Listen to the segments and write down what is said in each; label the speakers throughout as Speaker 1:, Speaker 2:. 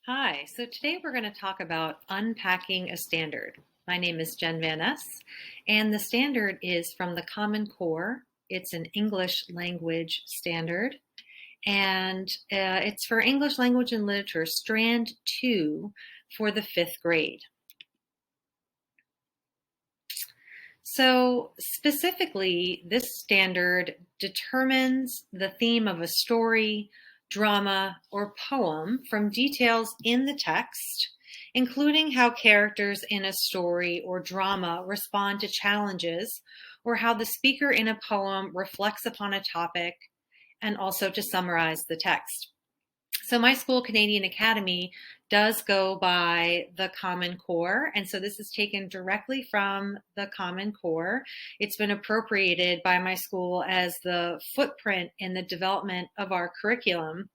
Speaker 1: Hi, so today we're going to talk about unpacking a standard. My name is Jen Van Ness, and the standard is from the Common Core. It's an English language standard, and it's for English language and literature, Strand 2 for the 5th grade. So, specifically, this standard determines the theme of a story, drama, or poem from details in the text, including how characters in a story or drama respond to challenges, or how the speaker in a poem reflects upon a topic, and also to summarize the text. So my school, Canadian Academy, does go by the Common Core. And so this is taken directly from the Common Core. It's been appropriated by my school as the footprint in the development of our curriculum.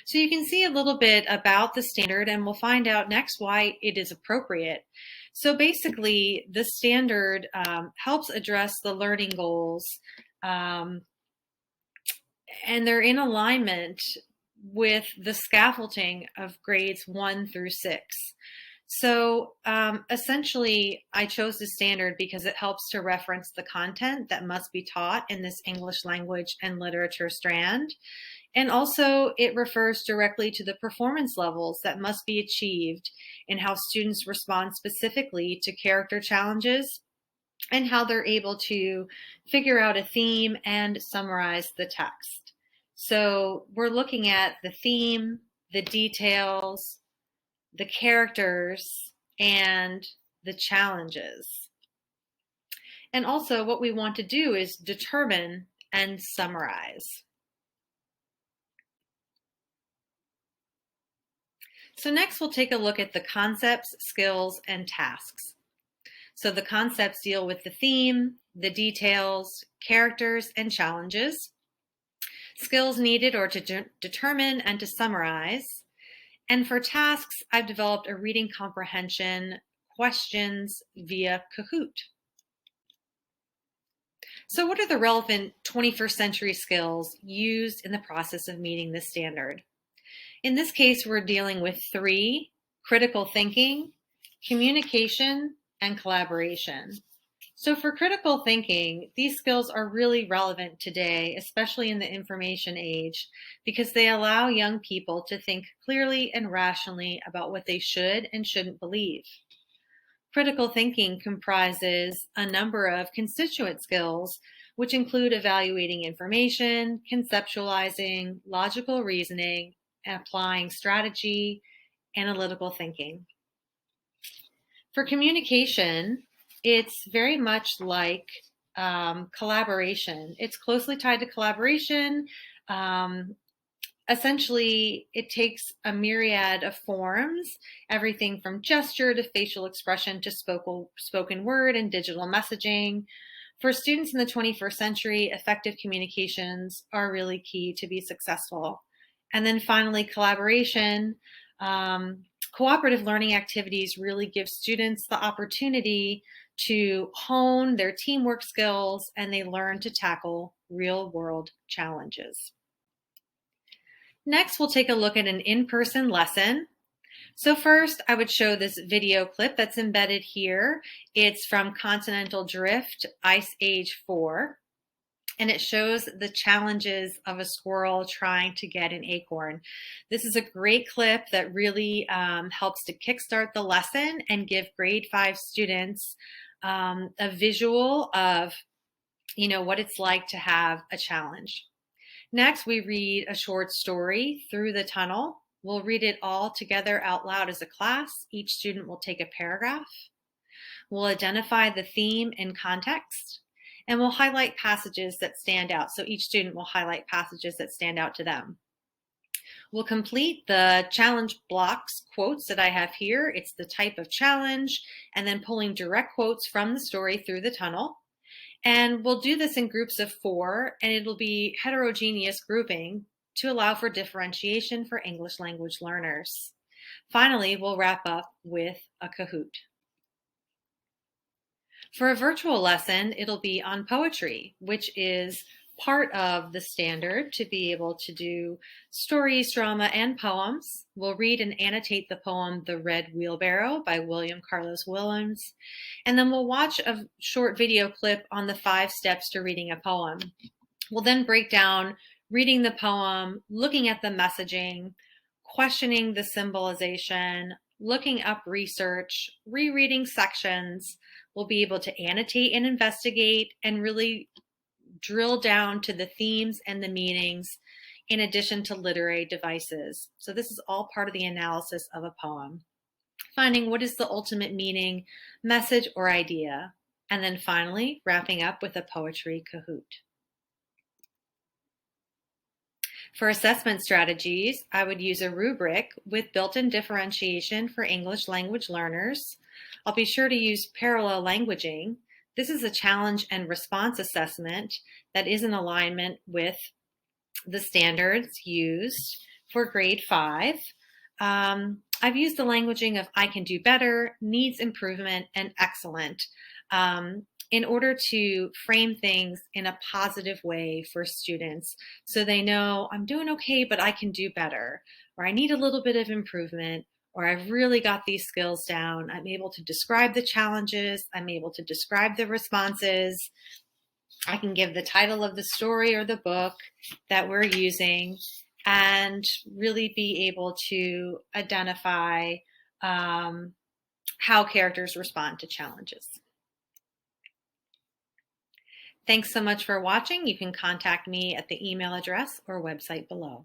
Speaker 1: So you can see a little bit about the standard, and we'll find out next why it is appropriate. So basically, the standard helps address the learning goals, and they're in alignment with the scaffolding of grades 1 through 6. So essentially, I chose the standard because it helps to reference the content that must be taught in this English language and literature strand. And also, it refers directly to the performance levels that must be achieved and how students respond specifically to character challenges and how they're able to figure out a theme and summarize the text. So we're looking at the theme, the details, the characters, and the challenges. And also what we want to do is determine and summarize. So next we'll take a look at the concepts, skills, and tasks. So the concepts deal with the theme, the details, characters, and challenges. Skills needed or to determine and to summarize. And for tasks, I've developed a reading comprehension questions via Kahoot. So what are the relevant 21st century skills used in the process of meeting this standard? In this case, we're dealing with 3: critical thinking, communication, and collaboration. So for critical thinking, these skills are really relevant today, especially in the information age, because they allow young people to think clearly and rationally about what they should and shouldn't believe. Critical thinking comprises a number of constituent skills, which include evaluating information, conceptualizing, logical reasoning, applying strategy, analytical thinking. For communication, it's very much like collaboration. It's closely tied to collaboration. Essentially, it takes a myriad of forms, everything from gesture to facial expression to spoken word and digital messaging. For students in the 21st century, effective communications are really key to be successful. And then finally, collaboration. Cooperative learning activities really give students the opportunity to hone their teamwork skills, and they learn to tackle real-world challenges. Next, we'll take a look at an in-person lesson. So first, I would show this video clip that's embedded here. It's from Continental Drift Ice Age 4. And it shows the challenges of a squirrel trying to get an acorn. This is a great clip that really helps to kickstart the lesson and give grade 5 students a visual of, what it's like to have a challenge. Next, we read a short story, Through the Tunnel. We'll read it all together out loud as a class. Each student will take a paragraph. We'll identify the theme and context. And we'll highlight passages that stand out. So each student will highlight passages that stand out to them. We'll complete the challenge blocks quotes that I have here. It's the type of challenge, and then pulling direct quotes from the story Through the Tunnel. And we'll do this in groups of 4, and it'll be heterogeneous grouping to allow for differentiation for English language learners. Finally, we'll wrap up with a Kahoot. For a virtual lesson, it'll be on poetry, which is part of the standard to be able to do stories, drama, and poems. We'll read and annotate the poem The Red Wheelbarrow by William Carlos Williams, and then we'll watch a short video clip on the 5 steps to reading a poem. We'll then break down reading the poem, looking at the messaging, questioning the symbolization, looking up research, rereading sections. We'll be able to annotate and investigate and really drill down to the themes and the meanings in addition to literary devices. So this is all part of the analysis of a poem. Finding what is the ultimate meaning, message, or idea. And then finally, wrapping up with a poetry Kahoot. For assessment strategies, I would use a rubric with built-in differentiation for English language learners. I'll be sure to use parallel languaging. This is a challenge and response assessment that is in alignment with the standards used for grade 5. I've used the languaging of I can do better, needs improvement, and excellent in order to frame things in a positive way for students so they know I'm doing okay, but I can do better, or I need a little bit of improvement, or I've really got these skills down. I'm able to describe the challenges. I'm able to describe the responses. I can give the title of the story or the book that we're using and really be able to identify how characters respond to challenges. Thanks so much for watching. You can contact me at the email address or website below.